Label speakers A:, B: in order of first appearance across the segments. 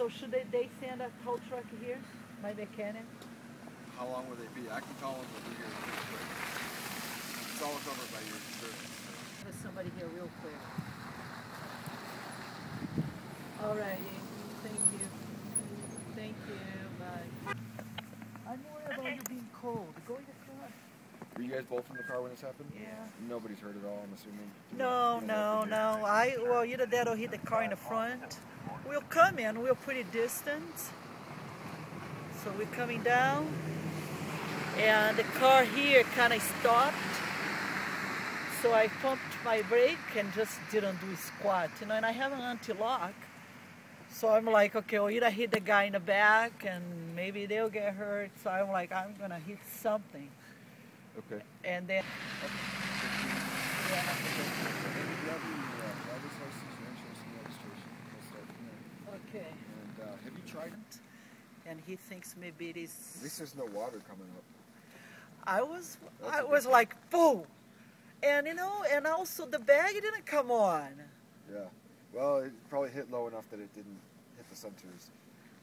A: So should they send a tow truck here, my mechanic?
B: How long will they be? I can call them to be here real quick. It's all covered by your insurance.
A: There's somebody here real quick. All righty. Thank you. Thank you. Bye. I'm worried about you being cold. Go in the car.
B: Were you guys both in the car when this happened?
A: Yeah.
B: Nobody's hurt at all, I'm assuming?
A: No. Well, either that or hit the car in the front. We'll come in. We're pretty distant. So we're coming down. And the car here kind of stopped. So I pumped my brake and just didn't do a squat, you know, and I have an anti-lock. So I'm like, okay, well, either hit the guy in the back and maybe they'll get hurt. So I'm like, I'm going to hit something.
B: Okay.
A: And then... Okay.
B: And have you tried it?
A: And he thinks maybe it is...
B: At least there's no water coming up.
A: I was like, boom! And, you know, and also the bag didn't come on.
B: Yeah. Well, it probably hit low enough that it didn't hit the sensors.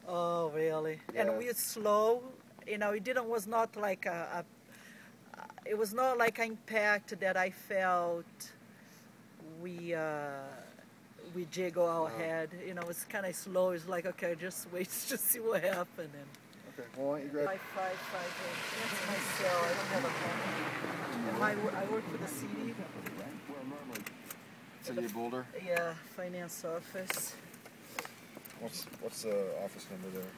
A: Oh, really?
B: Yeah.
A: And we're slow. You know, was not like it was not like an impact that I felt we jiggle our head. You know, it's kind of slow. It's like, okay, just wait to see what happened. And
B: okay. Well, why don't you grab...
A: 5558. That's my cell. I don't have a phone. And I work for the city.
B: City of Boulder?
A: Yeah, finance office.
B: What's the office number there?